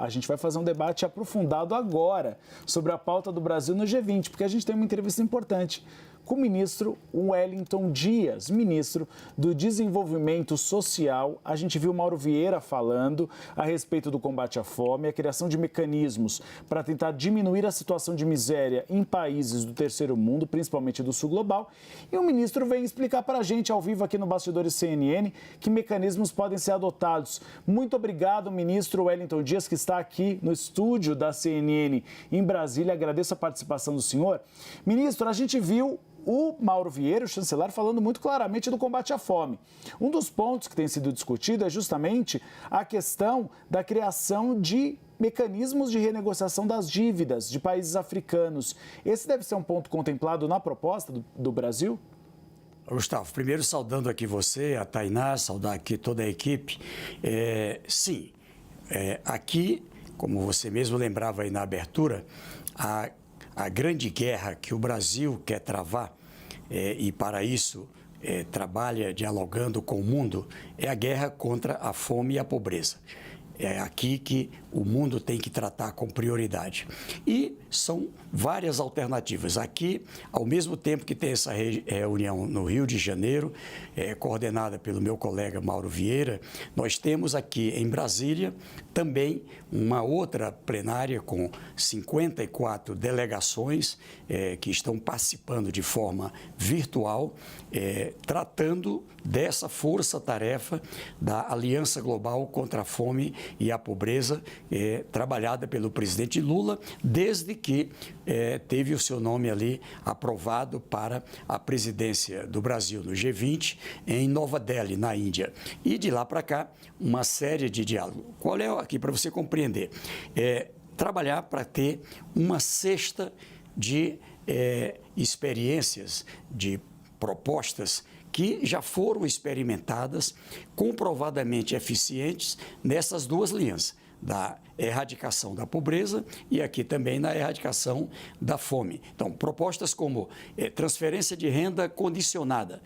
A gente vai fazer um debate aprofundado agora sobre a pauta do Brasil no G20, porque a gente tem uma entrevista importante com o ministro Wellington Dias, ministro do Desenvolvimento Social. A gente viu Mauro Vieira falando a respeito do combate à fome, a criação de mecanismos para tentar diminuir a situação de miséria em países do terceiro mundo, principalmente do sul global. E o ministro vem explicar para a gente, ao vivo aqui no Bastidores CNN, que mecanismos podem ser adotados. Muito obrigado, ministro Wellington Dias, que está aqui no estúdio da CNN em Brasília. Agradeço a participação do senhor. Ministro, a gente viu o Mauro Vieira, o chanceler, falando muito claramente do combate à fome. Um dos pontos que tem sido discutido é justamente a questão da criação de mecanismos de renegociação das dívidas de países africanos. Esse deve ser um ponto contemplado na proposta do Brasil? Gustavo, primeiro saudando aqui você, a Tainá, saudar aqui toda a equipe. Sim, aqui, como você mesmo lembrava aí na abertura, a grande guerra que o Brasil quer travar, e para isso trabalha dialogando com o mundo, é a guerra contra a fome e a pobreza. É aqui que o mundo tem que tratar com prioridade. E são várias alternativas. Aqui, ao mesmo tempo que tem essa reunião no Rio de Janeiro, coordenada pelo meu colega Mauro Vieira, nós temos aqui em Brasília também uma outra plenária com 54 delegações que estão participando de forma virtual, tratando dessa força-tarefa da Aliança Global contra a Fome e a Pobreza, trabalhada pelo presidente Lula, desde que teve o seu nome ali aprovado para a presidência do Brasil no G20 em Nova Delhi, na Índia. E de lá para cá, uma série de diálogos. Qual é aqui para você compreender? Trabalhar para ter uma cesta de experiências, de propostas que já foram experimentadas, comprovadamente eficientes nessas duas linhas, da erradicação da pobreza e aqui também na erradicação da fome. Então, propostas como transferência de renda condicionada,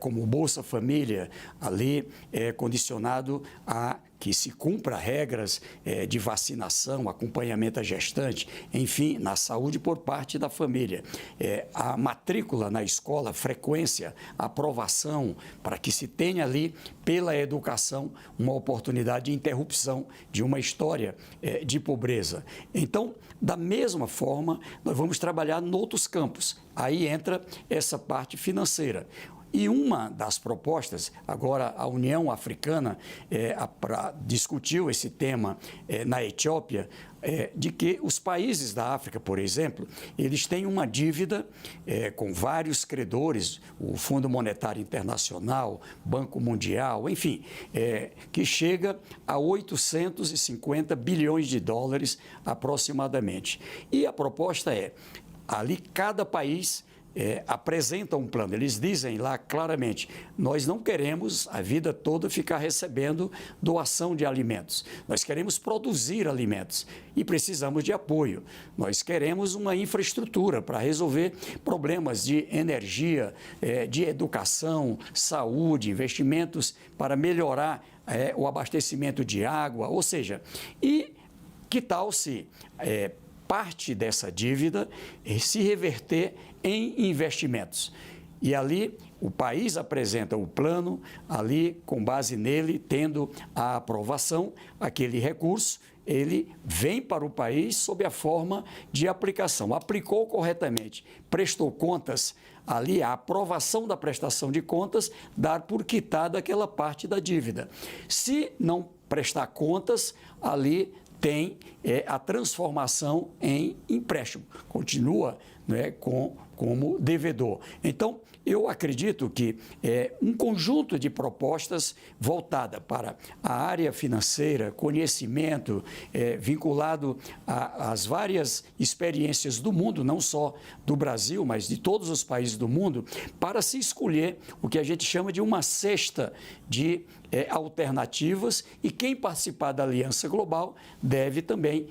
como Bolsa Família, ali condicionado a que se cumpra regras de vacinação, acompanhamento à gestante, enfim, na saúde por parte da família. A matrícula na escola, frequência, aprovação, para que se tenha ali, pela educação, uma oportunidade de interrupção de uma história de pobreza. Então, da mesma forma, nós vamos trabalhar em outros campos. Aí entra essa parte financeira. E uma das propostas, agora a União Africana discutiu esse tema na Etiópia, de que os países da África, por exemplo, eles têm uma dívida com vários credores, o Fundo Monetário Internacional, Banco Mundial, enfim, que chega a 850 bilhões de dólares aproximadamente. E a proposta ali cada país apresenta um plano. Eles dizem lá claramente, nós não queremos a vida toda ficar recebendo doação de alimentos. Nós queremos produzir alimentos e precisamos de apoio. Nós queremos uma infraestrutura para resolver problemas de energia, de educação, saúde, investimentos para melhorar o abastecimento de água, ou seja, e que tal se parte dessa dívida se reverter em investimentos. E ali o país apresenta o plano, ali com base nele, tendo a aprovação, aquele recurso, ele vem para o país sob a forma de aplicação. Aplicou corretamente, prestou contas, ali a aprovação da prestação de contas, dar por quitada aquela parte da dívida. Se não prestar contas, ali tem a transformação em empréstimo, continua como devedor. Então, eu acredito que um conjunto de propostas voltada para a área financeira, conhecimento, vinculado às várias experiências do mundo, não só do Brasil, mas de todos os países do mundo, para se escolher o que a gente chama de uma cesta de alternativas, e quem participar da Aliança Global deve também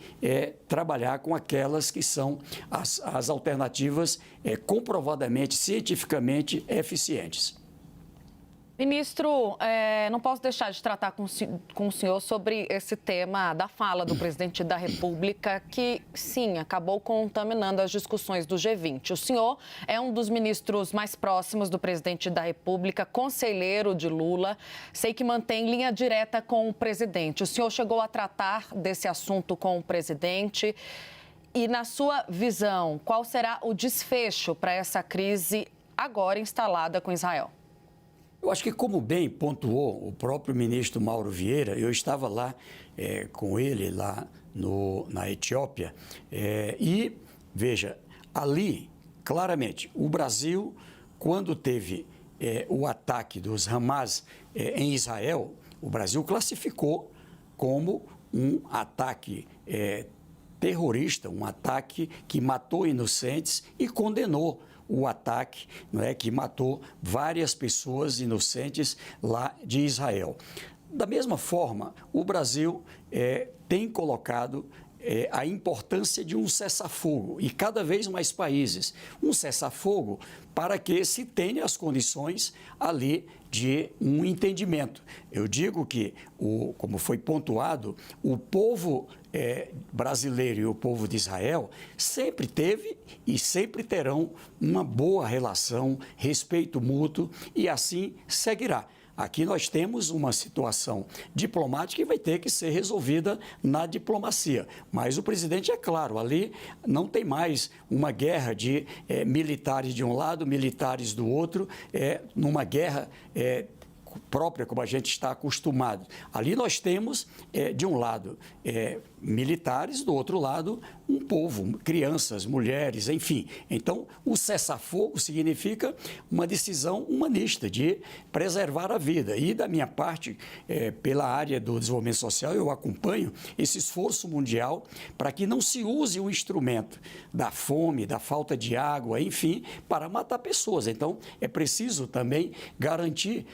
trabalhar com aquelas que são as alternativas comprovadamente, cientificamente eficientes. Ministro, não posso deixar de tratar com o senhor sobre esse tema da fala do presidente da República, que, sim, acabou contaminando as discussões do G20. O senhor é um dos ministros mais próximos do presidente da República, conselheiro de Lula. Sei que mantém linha direta com o presidente. O senhor chegou a tratar desse assunto com o presidente. E, na sua visão, qual será o desfecho para essa crise agora instalada com Israel? Eu acho que, como bem pontuou o próprio ministro Mauro Vieira, eu estava lá com ele, lá na Etiópia, e, veja, ali, claramente, o Brasil, quando teve o ataque dos Hamas em Israel, o Brasil classificou como um ataque terrorista, um ataque que matou inocentes e condenou o ataque, não é, que matou várias pessoas inocentes lá de Israel. Da mesma forma, o Brasil tem colocado a importância de um cessar-fogo, e cada vez mais países, um cessar-fogo para que se tenha as condições ali de um entendimento. Eu digo que, como foi pontuado, o povo brasileiro e o povo de Israel sempre teve e sempre terão uma boa relação, respeito mútuo, e assim seguirá. Aqui nós temos uma situação diplomática que vai ter que ser resolvida na diplomacia. Mas o presidente é claro, ali não tem mais uma guerra de militares de um lado, militares do outro, numa guerra própria, como a gente está acostumado. Ali nós temos, de um lado, militares, do outro lado, um povo, crianças, mulheres, enfim. Então, o cessar-fogo significa uma decisão humanista de preservar a vida. E, da minha parte, pela área do desenvolvimento social, eu acompanho esse esforço mundial para que não se use o instrumento da fome, da falta de água, enfim, para matar pessoas. Então, é preciso também garantir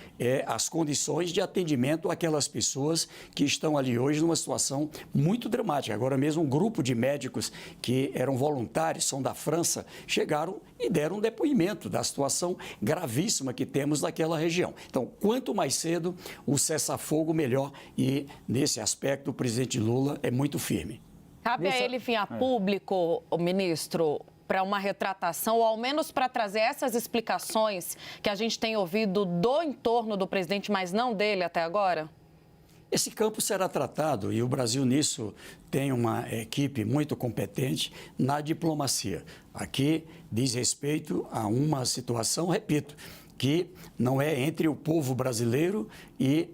as condições de atendimento àquelas pessoas que estão ali hoje numa situação muito dramática. Agora mesmo, um grupo de médicos que eram voluntários, são da França, chegaram e deram um depoimento da situação gravíssima que temos naquela região. Então, quanto mais cedo o cessar-fogo, melhor. E, nesse aspecto, o presidente Lula é muito firme. Cabe a ele vir a público, o ministro, para uma retratação, ou ao menos para trazer essas explicações que a gente tem ouvido do entorno do presidente, mas não dele até agora? Esse campo será tratado, e o Brasil nisso tem uma equipe muito competente na diplomacia. Aqui diz respeito a uma situação, repito, que não é entre o povo brasileiro e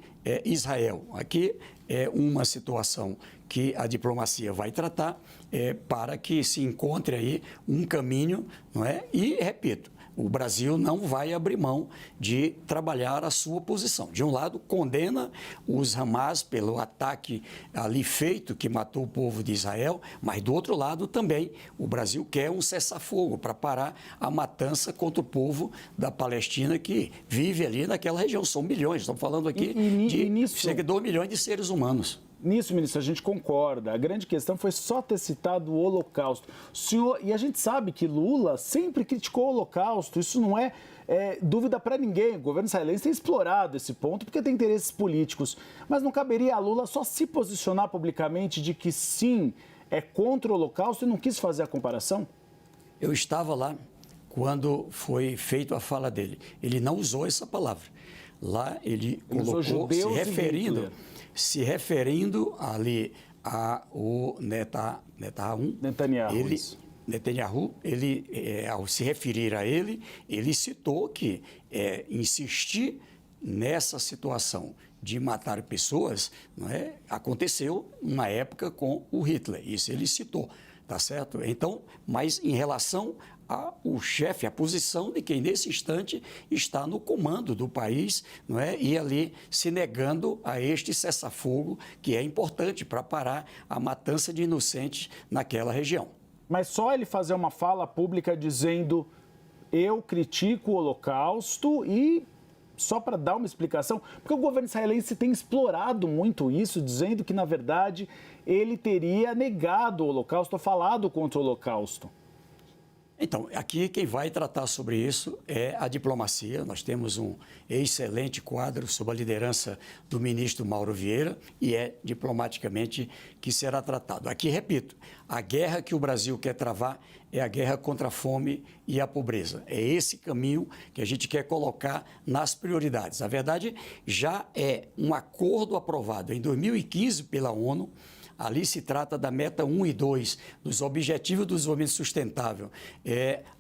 Israel. Aqui é uma situação que a diplomacia vai tratar para que se encontre aí um caminho, não é? E, repito, o Brasil não vai abrir mão de trabalhar a sua posição. De um lado, condena os Hamas pelo ataque ali feito, que matou o povo de Israel, mas, do outro lado, também o Brasil quer um cessar-fogo para parar a matança contra o povo da Palestina que vive ali naquela região. São milhões, estamos falando aqui de cerca de 2 milhões de seres humanos. Nisso, ministro, a gente concorda. A grande questão foi só ter citado o Holocausto. E a gente sabe que Lula sempre criticou o Holocausto. Isso não é dúvida para ninguém. O governo israelense tem explorado esse ponto porque tem interesses políticos. Mas não caberia a Lula só se posicionar publicamente de que sim, é contra o Holocausto e não quis fazer a comparação? Eu estava lá quando foi feita a fala dele. Ele não usou essa palavra. Lá ele colocou se referindo ali ao Netanyahu, ao se referir a ele, ele citou que insistir nessa situação de matar pessoas, não é, aconteceu uma época com o Hitler, isso ele citou, tá certo? Então, mas em relação o chefe, a posição de quem nesse instante está no comando do país, não é? E ali se negando a este cessar-fogo que é importante para parar a matança de inocentes naquela região. Mas só ele fazer uma fala pública dizendo eu critico o Holocausto e só para dar uma explicação, porque o governo israelense tem explorado muito isso, dizendo que, na verdade, ele teria negado o Holocausto, ou falado contra o Holocausto. Então, aqui quem vai tratar sobre isso é a diplomacia. Nós temos um excelente quadro sob a liderança do ministro Mauro Vieira e é diplomaticamente que será tratado. Aqui, repito, a guerra que o Brasil quer travar é a guerra contra a fome e a pobreza. É esse caminho que a gente quer colocar nas prioridades. A verdade, já é um acordo aprovado em 2015 pela ONU. Ali se trata da meta 1 e 2, dos Objetivos do Desenvolvimento Sustentável.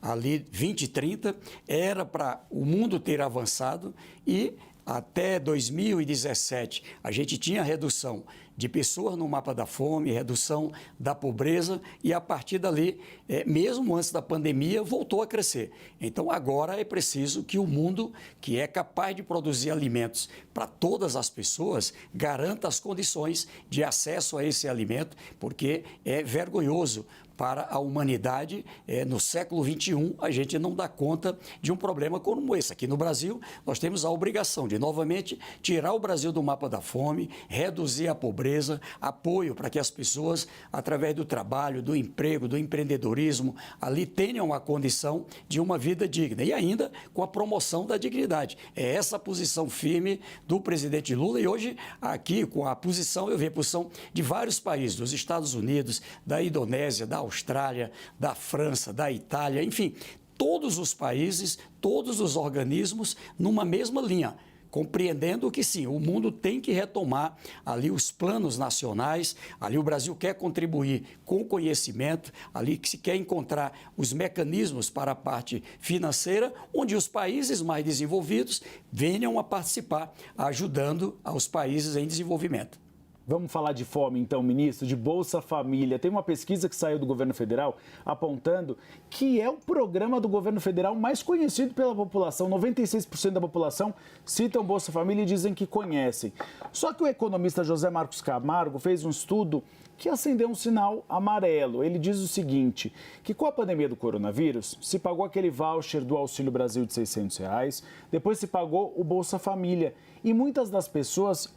Ali 2030, era para o mundo ter avançado e até 2017 a gente tinha redução de pessoas no mapa da fome, redução da pobreza e a partir dali, mesmo antes da pandemia, voltou a crescer. Então agora é preciso que o mundo, que é capaz de produzir alimentos para todas as pessoas, garanta as condições de acesso a esse alimento, porque é vergonhoso para a humanidade, no século XXI, a gente não dá conta de um problema como esse. Aqui no Brasil, nós temos a obrigação de, novamente, tirar o Brasil do mapa da fome, reduzir a pobreza, apoio para que as pessoas, através do trabalho, do emprego, do empreendedorismo, ali tenham a condição de uma vida digna. E ainda com a promoção da dignidade. É essa a posição firme do presidente Lula e hoje, aqui, com a posição, eu vejo a posição de vários países, dos Estados Unidos, da Indonésia, da Austrália, da França, da Itália, enfim, todos os países, todos os organismos numa mesma linha, compreendendo que sim, o mundo tem que retomar ali os planos nacionais, ali o Brasil quer contribuir com conhecimento, ali que se quer encontrar os mecanismos para a parte financeira, onde os países mais desenvolvidos venham a participar, ajudando aos países em desenvolvimento. Vamos falar de fome, então, ministro, de Bolsa Família. Tem uma pesquisa que saiu do governo federal apontando que é o programa do governo federal mais conhecido pela população. 96% da população citam Bolsa Família e dizem que conhecem. Só que o economista José Marcos Camargo fez um estudo que acendeu um sinal amarelo. Ele diz o seguinte, que com a pandemia do coronavírus, se pagou aquele voucher do Auxílio Brasil de R$600, depois se pagou o Bolsa Família. E muitas das pessoas,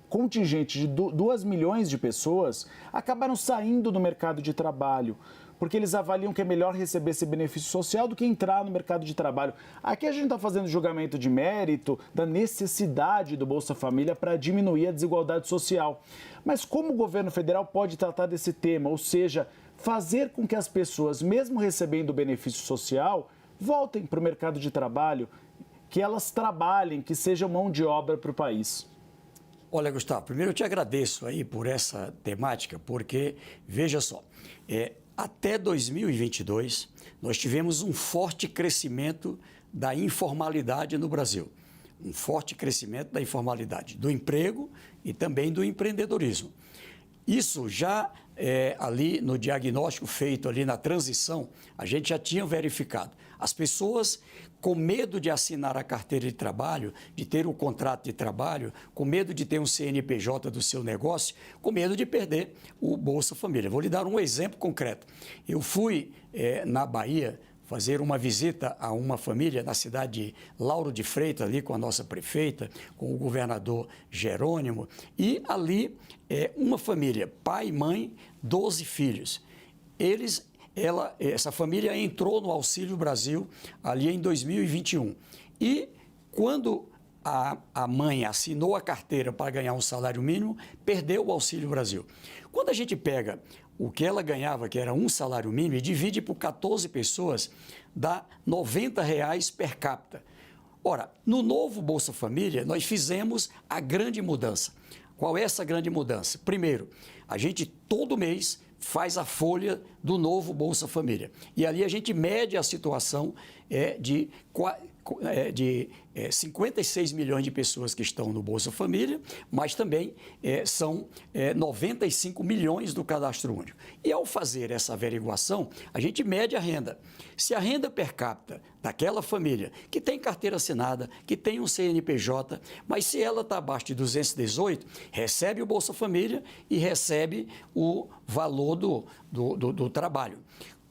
contingente de 2 milhões de pessoas acabaram saindo do mercado de trabalho, porque eles avaliam que é melhor receber esse benefício social do que entrar no mercado de trabalho. Aqui a gente está fazendo julgamento de mérito da necessidade do Bolsa Família para diminuir a desigualdade social. Mas como o governo federal pode tratar desse tema, ou seja, fazer com que as pessoas, mesmo recebendo o benefício social, voltem para o mercado de trabalho, que elas trabalhem, que sejam mão de obra para o país? Olha, Gustavo, primeiro eu te agradeço aí por essa temática, porque, veja só, até 2022, nós tivemos um forte crescimento da informalidade no Brasil. Um forte crescimento da informalidade, do emprego e também do empreendedorismo. Isso já ali no diagnóstico feito ali na transição, a gente já tinha verificado. As pessoas com medo de assinar a carteira de trabalho, de ter o contrato de trabalho, com medo de ter um CNPJ do seu negócio, com medo de perder o Bolsa Família. Vou lhe dar um exemplo concreto. Eu fui na Bahia fazer uma visita a uma família na cidade de Lauro de Freitas, ali com a nossa prefeita, com o governador Jerônimo, e ali uma família, pai, mãe, 12 filhos. Essa família entrou no Auxílio Brasil ali em 2021. E quando a mãe assinou a carteira para ganhar um salário mínimo, perdeu o Auxílio Brasil. Quando a gente pega o que ela ganhava, que era um salário mínimo, e divide por 14 pessoas, dá R$90 per capita. Ora, no novo Bolsa Família, nós fizemos a grande mudança. Qual é essa grande mudança? Primeiro, a gente todo mês faz a folha do novo Bolsa Família. E ali a gente mede a situação de 56 milhões de pessoas que estão no Bolsa Família, mas também são 95 milhões do cadastro único. E ao fazer essa averiguação, a gente mede a renda. Se a renda per capita daquela família, que tem carteira assinada, que tem um CNPJ, mas se ela está abaixo de 218, recebe o Bolsa Família e recebe o valor do trabalho.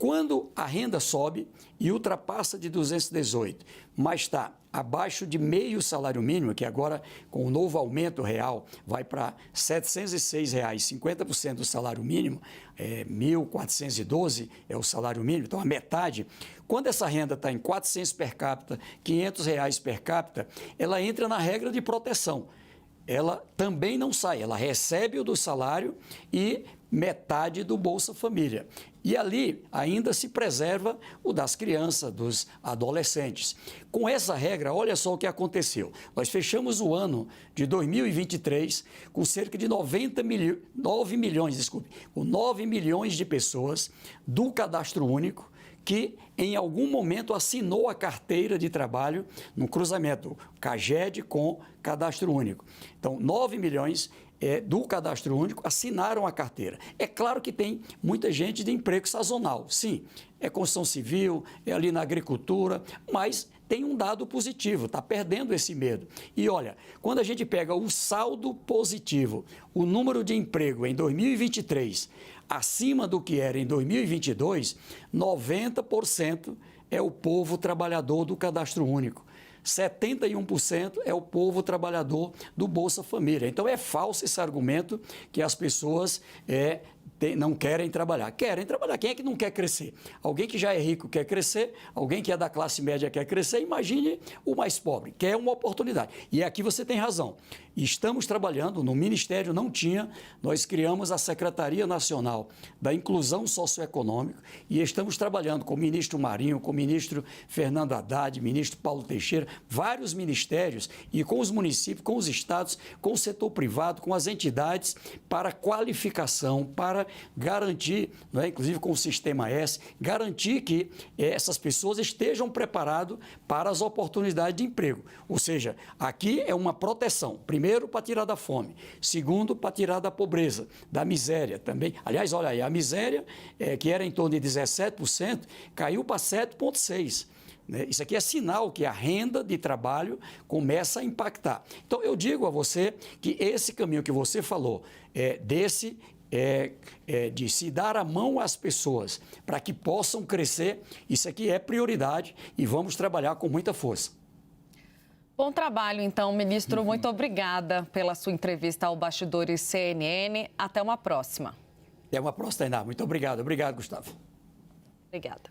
Quando a renda sobe e ultrapassa de 218, mas está abaixo de meio salário mínimo, que agora, com o novo aumento real, vai para R$ 706,00, 50% do salário mínimo, 1.412 é o salário mínimo, então a metade. Quando essa renda está em 400 per capita, R$ 500 per capita, ela entra na regra de proteção. Ela também não sai, ela recebe o do salário e metade do Bolsa Família. E ali ainda se preserva o das crianças, dos adolescentes. Com essa regra, olha só o que aconteceu. Nós fechamos o ano de 2023 com cerca de 9 milhões de pessoas do Cadastro Único que em algum momento assinou a carteira de trabalho no cruzamento CAGED com Cadastro Único. Então, 9 milhões do Cadastro Único assinaram a carteira. É claro que tem muita gente de emprego sazonal, sim, é construção civil, é ali na agricultura, mas tem um dado positivo, está perdendo esse medo. E olha, quando a gente pega o saldo positivo, o número de emprego em 2023, acima do que era em 2022, 90% é o povo trabalhador do Cadastro Único. 71% é o povo trabalhador do Bolsa Família. Então, é falso esse argumento que as pessoas não querem trabalhar. Querem trabalhar. Quem é que não quer crescer? Alguém que já é rico quer crescer, alguém que é da classe média quer crescer. Imagine o mais pobre, quer uma oportunidade. E aqui você tem razão. Estamos trabalhando, no Ministério não tinha, nós criamos a Secretaria Nacional da Inclusão Socioeconômica e estamos trabalhando com o ministro Marinho, com o ministro Fernando Haddad, ministro Paulo Teixeira, vários ministérios e com os municípios, com os estados, com o setor privado, com as entidades para qualificação, para garantir, inclusive com o Sistema S, garantir que essas pessoas estejam preparadas para as oportunidades de emprego. Ou seja, aqui é uma proteção. Primeiro, para tirar da fome. Segundo, para tirar da pobreza, da miséria também. Aliás, olha aí, a miséria, que era em torno de 17%, caiu para 7,6%. Isso aqui é sinal que a renda de trabalho começa a impactar. Então, eu digo a você que esse caminho que você falou, de se dar a mão às pessoas para que possam crescer, isso aqui é prioridade e vamos trabalhar com muita força. Bom trabalho, então, ministro. Muito obrigada pela sua entrevista ao Bastidores CNN. Até uma próxima. Até uma próxima, Tainá. Muito obrigado. Obrigado, Gustavo. Obrigada.